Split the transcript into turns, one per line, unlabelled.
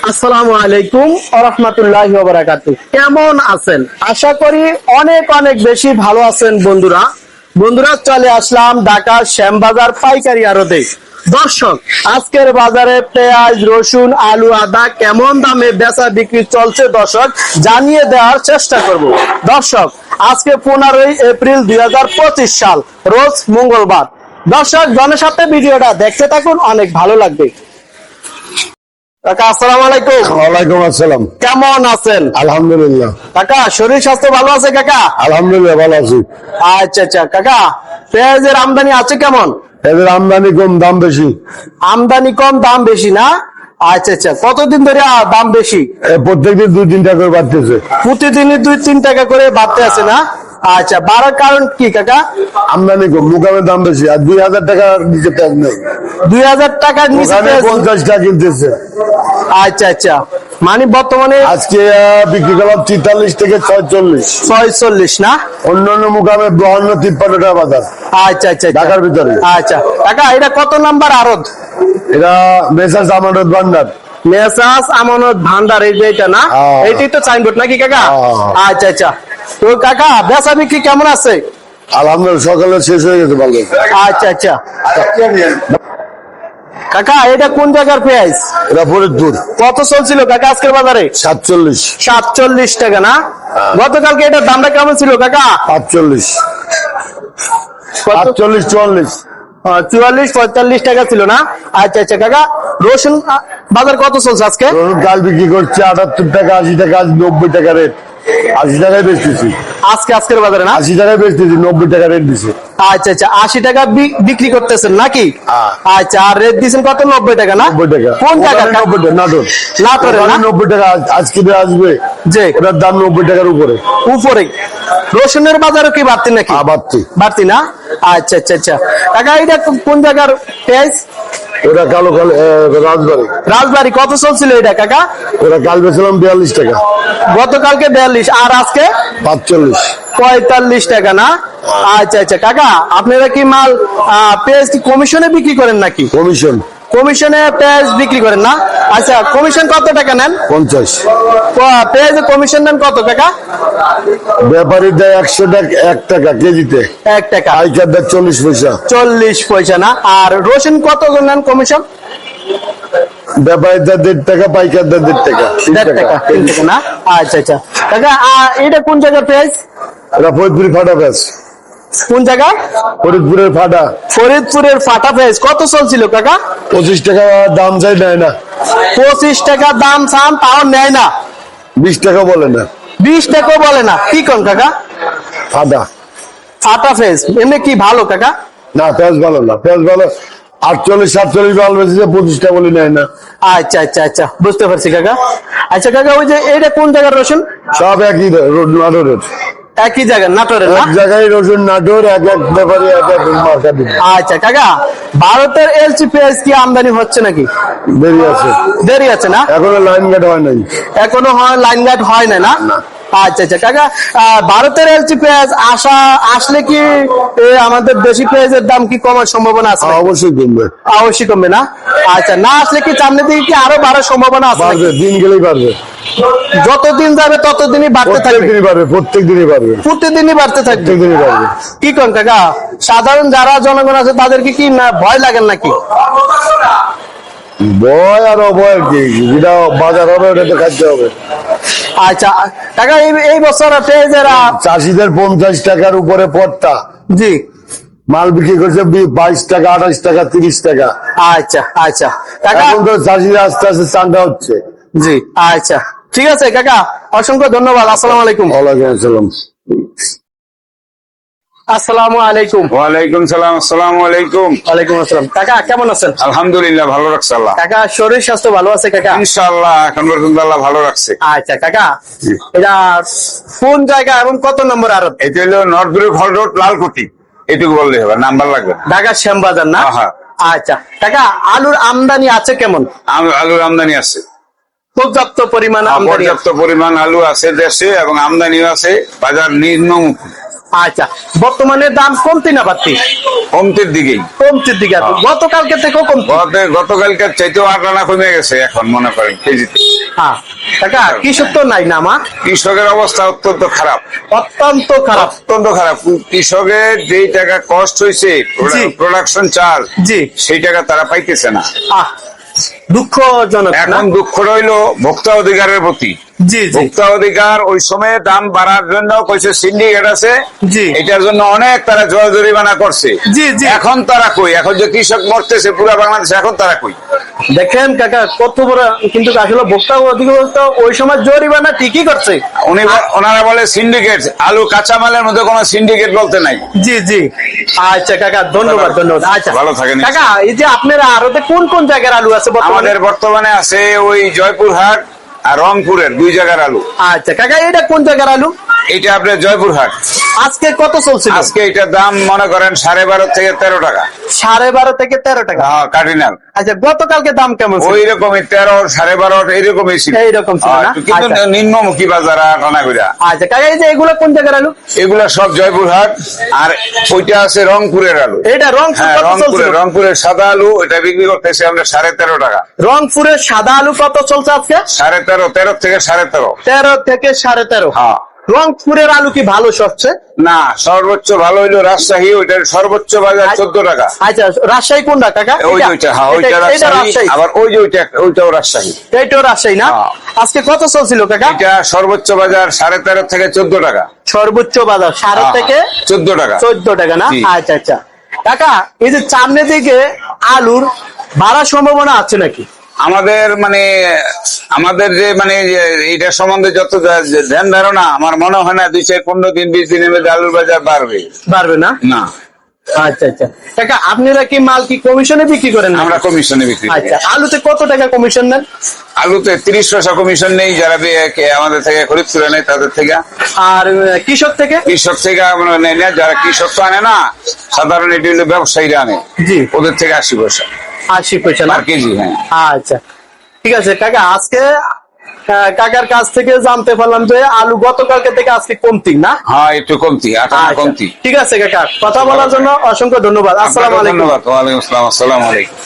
আসসালামু আলাইকুম ওয়া রাহমাতুল্লাহি ওয়া বারাকাতুহু। কেমন আছেন? আশা করি অনেক অনেক বেশি ভালো আছেন বন্ধুরা। চলে আসলাম ঢাকার শ্যামবাজার পাইকারি আড়তে। দর্শক, আজকের বাজারে পেঁয়াজ, রসুন, আলু, আদা কেমন দামে বেচা বিক্রি চলছে দর্শক জানিয়ে দেওয়ার চেষ্টা করব। দর্শক, আজকে 15 এপ্রিল 2025 সাল, রোজ মঙ্গলবার। দর্শক, জনসাথে ভিডিওটা দেখতে থাকুন, অনেক ভালো লাগবে। কাকা আসসালামু আলাইকুম।
ওয়ালাইকুম আসসালাম।
কেমন আছেন?
আলহামদুলিল্লাহ।
কাকা শরীর স্বাস্থ্য ভালো আছে কাকা?
আলহামদুলিল্লাহ ভালো আছি।
আচ্ছা আচ্ছা কাকা, পেঁয়াজের আমদানি আছে কেমন?
এদের আমদানি কম, দাম বেশি।
আমদানি কম, দাম বেশি না? আচ্ছা আচ্ছা, কতদিন ধরে দাম বেশি?
প্রত্যেকদিন 2-3 টাকা করে বাড়তেছে।
প্রতিদিনই 2-3 টাকা করে বাড়তে আছে না? আচ্ছা, বাড়ার কারণ কি কাকা?
আমদানি কম, মুকামের দাম বেশি। আর 2000 টাকার নিচে পেঁয়াজ নেই।
2000 টাকার নিচে পেঁয়াজ?
50 টাকা কিনতেছে।
আচ্ছা আচ্ছা, মানে বর্তমানে
আজকে বিক্রি করলাম 43 থেকে
46 না?
অন্যান্য মুকামে 52-53 টাকা বাজার।
আচ্ছা আচ্ছা,
ঢাকার ভিতরে।
আচ্ছা কাকা, এটা কত নাম্বার আড়ত?
এটা মেসার্স আমানত ভান্ডার।
মেসার্স আমানত ভান্ডার, এইটা না? এইটাই তো সাইনবোর্ড নাকি কাকা? আচ্ছা আচ্ছা, তো কাকা বেচা বিক্রি কেমন আছে?
আলহামদুলিল্লাহ, সকালে শেষ হয়ে গেছে ভালো।
আচ্ছা আচ্ছা কাকা, এটা কোন জায়গার পেঁয়াজ?
এটা ফরিদপুর।
কত চলছিল কাকা আজকের বাজারে? 47 টাকা না? গতকালকে এটার দামটা কেমন ছিল কাকা?
45, 44
44-45 টাকা ছিল না? আচ্ছা আচ্ছা কাকা, রসুন বাজার কত চলছে আজকে?
ডাল বিক্রি করছে 78 টাকা, 80 টাকা, 90 টাকা রেট। 80 টাকায় বেচতেছি
আজকের বাজারে না?
80 টাকায় বেচতেছি, 90 টাকা রেট দিছে।
আচ্ছা আচ্ছা, 80 টাকা বিক্রি করতেছেন নাকি? আচ্ছা, আর রেট দিচ্ছেন কত? 90 টাকা না?
90 টাকা।
কোন জায়গা?
90 টাকা, নাটোর। 90 টাকা আজকে আসবে,
যে
ওটার দাম 90 টাকার উপরে।
রসুনের বাজারও কি বাড়তি নাকি? বাড়তি না? আচ্ছা আচ্ছা আচ্ছা কাকা, এটা কোন জায়গার পেঁয়াজ?
ওটা কালো
রাজবাড়ি। কত চলছিল এটা কাকা?
ওটা কাল বেছিলাম 42 টাকা,
গতকালকে 42, আর আজকে 45 টাকা না? আচ্ছা আচ্ছা কাকা, আপনারা কি মাল পেঁয়াজ কি কমিশনে বিক্রি করেন নাকি? কমিশনে পেঁয়াজ বিক্রি করেন না? আচ্ছা, কমিশন কত টাকা নেন?
50।
পেঁয়াজের কমিশন নেন কত টাকা?
ব্যাপারী দেয় 100 টাকা, 1 টাকা কেজিতে।
1 টাকা।
পাইকার দেয় 40 পয়সা।
40 পয়সা না? আর রসুন কত নেন কমিশন?
ব্যাপারী দেয় 1.5 টাকা, পাইকার দেয় 1.5 টাকা।
3 টাকা না? আচ্ছা আচ্ছা কাকা, এটা কোন জায়গার পেঁয়াজ?
এটা ফরিদপুরের ফাটা পেঁয়াজ।
কোন জায়গা?
ফরিদপুরের
ফাটা পেঁয়াজ। কত চলছিল কাকা?
25 টাকা দাম চাই, নেয় না।
25 টাকা দাম চান, তাও নেয় না?
20 টাকা বলে না।
20 টাকাও বলে না? কি কোন কাকা? ফাটা পেঁয়াজ এমনি কি ভালো কাকা?
না, পেঁয়াজ ভালো না। পেঁয়াজ ভালো 48-47 ভালো বেশি, 25 টাকা বলে নেয় না।
আচ্ছা আচ্ছা আচ্ছা, বুঝতে পারছি কাকা। আচ্ছা কাকা, ওই যে এইটা কোন জায়গার রসুন?
সব একই, নাটোরের।
একই জায়গায়, নাটোরের না?
এক জায়গায় রসুন নাটোর, এক ব্যাপারে মার্কা দিবে।
আচ্ছা কাকা, ভারতের এলচি পেঁয়াজ কি আমদানি হচ্ছে নাকি? দেরি আছে না?
এখনো লাইন গার্ড হয় নাই।
এখনো লাইন গার্ড হয় না? আচ্ছা আচ্ছা কাকা, ভারতের এলচি পেঁয়াজ আসলে কি আমাদের দেশি পেঁয়াজের দাম কি কমার সম্ভাবনা আছে?
অবশ্যই
কমবে না? আচ্ছা, না আসলে কি সামনের দিকে কি আরো বাড়ার সম্ভাবনা আছে?
দিন গেলেই বাড়বে।
যতদিন যাবে ততদিনই বাড়তে থাকবে? প্রতিদিনই বাড়তে থাকবে। কি কোন কাকা, সাধারণ যারা জনগণ আছে তাদেরকে কি ভয় লাগেন নাকি?
ভয় আর অভয় কি, যেটা বাজার হবে ওটা তো খাইতে হবে।
আচ্ছা কাকা, এই বছর পেঁয়াজের
চাষিদের 50 টাকার উপরে পড়তা।
জি,
মাল বিক্রি করছে 22 টাকা, 28 টাকা, 30 টাকা।
আচ্ছা আচ্ছা কাকা,
এখন তো চাষিরা আস্তে আস্তে চাঙ্গা হচ্ছে।
জি আচ্ছা, ঠিক আছে কাকা, অসংখ্য ধন্যবাদ। আসসালামু আলাইকুম।
ওয়ালাইকুম আসসালাম।
আসসালামু আলাইকুম।
ওয়ালাইকুম সালাম। আসসালামু আলাইকুম।
ওয়ালাইকুম আসসালাম। কাকা কেমন আছেন?
আলহামদুলিল্লাহ, ভালো রাখছে আল্লাহ।
কাকা শরীর স্বাস্থ্য ভালো আছে কাকা?
ইনশাআল্লাহ, এখন পর্যন্ত আল্লাহ ভালো রাখছে।
আচ্ছা কাকা, এটা কোন জায়গা এবং কত নম্বর আড়ত?
এটা হলো নর্থব্রিক হল রোড, লালকুটি। এটুকু বললে হবে, নাম্বার লাগবে।
ঢাকা শ্যামবাজার না? আচ্ছা কাকা, আলুর আমদানি আছে কেমন?
আলুর আমদানি আছে,
পর্যাপ্ত পরিমাণ
আলু আছে দেশে, এবং আমদানিও আছে। বাজার নিম্নমুখী।
আচ্ছা, বর্তমানে দাম কমতি না বাড়তি?
কমতির দিকেই।
কমতির দিকে আছে। গতকালকে থেকেও কমতি।
গতকালকে চাইতেও 8 আনা কমে গেছে এখন মনে করেন কেজিতে।
হ্যাঁ কাকা, কৃষক তো নাই না মা?
কৃষকের অবস্থা অত্যন্ত খারাপ,
অত্যন্ত খারাপ।
অত্যন্ত খারাপ। কৃষকের যেই টাকা কষ্ট হয়েছে
জি।
প্রোডাকশন চার্জ,
জি।
সেই টাকা তারা পাইতেছে না।
আহ, দুঃখজনক না?
এখন দুঃখ রইল ভোক্তা অধিকারের প্রতি।
জি জি
ভোক্তা অধিকার ওই সময় দাম বাড়ার জন্য কইছে সিন্ডিকেট আছে,
জি।
এটার জন্য অনেক তারা জয় জরিমানা করছে।
জি, জি।
এখন তারা কই? এখন যে কৃষক মরতেছে পুরো বাংলাদেশে, এখন তারা কই?
দেখেন কাকা কত বড়, কিন্তু আসলে ভোক্তা অধিকার তো ওই সময় জরিমানা ঠিকই করছে।
ওনারা বলে সিন্ডিকেট, আলু কাঁচামালের মধ্যে কোনো সিন্ডিকেট বলতে নাই।
জি জি। আচ্ছা কাকা, ধন্যবাদ ধন্যবাদ। আচ্ছা
ভালো থাকেন।
কাকা, এই যে আপনার আরতে কোন কোন জায়গার আলু আছে বর্তমানে?
আমাদের বর্তমানে আছে ওই জয়পুরহাট আর রংপুরের 2 জায়গার আলু।
আচ্ছা কাকা, এটা কোন জায়গার আলু?
এটা আপনার জয়পুরহাট।
আজকে কত চলছিল?
আজকে এটার দাম মনে করেন 12.5 থেকে 13 টাকা।
12.5 থেকে 13 টাকা।
হ্যাঁ, কার্ডিনাল।
আচ্ছা, গতকালকে দাম কেমন ছিল?
ওই রকমই 13, 12.5 এইরকমই ছিল।
এইরকম ছিল না?
কিন্তু
আচ্ছা।
নিম্নমুখী বাজার টানা কইরা।
আচ্ছা কাকা, এই যে এগুলো কোন জায়গার আলু?
এগুলা সব জয়পুরহাট, আর ওইটা আছে রংপুরের আলু।
এটা রংপুর
হ্যাঁ,
কত চলছিল?
রংপুরের সাদা আলু এটা বিক্রি করতেছি আমরা 13.5 টাকা।
রংপুরের সাদা আলু কত চলছে আজকে?
13.5, 13 থেকে 13.5।
13 থেকে 13.5।
হ্যাঁ।
রংপুরের আলু কি ভালো সবচেয়ে?
না, সর্বোচ্চ ভালো হইলো রাজশাহী, ওইটার সর্বোচ্চ বাজার 14 টাকা।
আচ্ছা, রাজশাহী কোনটা কাকা?
ওই যে ওইটা, হ্যাঁ ওইটা রাজশাহী, আবার ওই যে ওইটাও রাজশাহী।
এইটাও রাজশাহী না?
হ্যাঁ।
আজকে কত চলছিল কাকা?
এটা সর্বোচ্চ বাজার 13.5 থেকে 14 টাকা।
সর্বোচ্চ বাজার 13 থেকে
14 টাকা।
14 টাকা না?
জি।
আচ্ছা আচ্ছা কাকা, এই যে সামনের দিকে আলুর বাড়ার সম্ভাবনা আছে নাকি?
আমাদের যে এইটার সম্বন্ধে যত ধ্যান ধারণা, আমার মনে হয় না 2, 4, 15 দিন 20 দিনের মধ্যে আলুর বাজার বাড়বে।
বাড়বে না?
না।
আচ্ছা আচ্ছা কাকা, আপনারা কি মাল কি কমিশনে বিক্রি করেন নাকি?
আমরা কমিশনে বিক্রি করি।
আচ্ছা, আলুতে কত টাকা কমিশন নেন?
আলুতে 30 পয়সা কমিশন নেই, যারা আমাদের থেকে খরিদ করে নেয় তাদের থেকে।
আর কৃষক থেকে?
কৃষক থেকে আমরা নেই না, যারা কৃষক তো আনে না, সাধারণ এটি হলো ব্যবসায়ীরা আনে।
জি।
ওদের থেকে 80 পয়সা
80 পয়সা না?
আর কেজি। হ্যাঁ।
আচ্ছা ঠিক আছে কাকা, আজকে কাকার কাছ থেকে জানতে পারলাম যে আলু গতকালকে থেকে আজকে কমতি না?
হ্যাঁ, একটু কমতি, 8 আনা
আচ্ছা,
কমতি।
ঠিক আছে কাকা, কথা বলার জন্য অসংখ্য ধন্যবাদ। আসসালামু আলাইকুম।
ধন্যবাদ। ওয়ালাইকুম আসসালাম। আসসালামু আলাইকুম।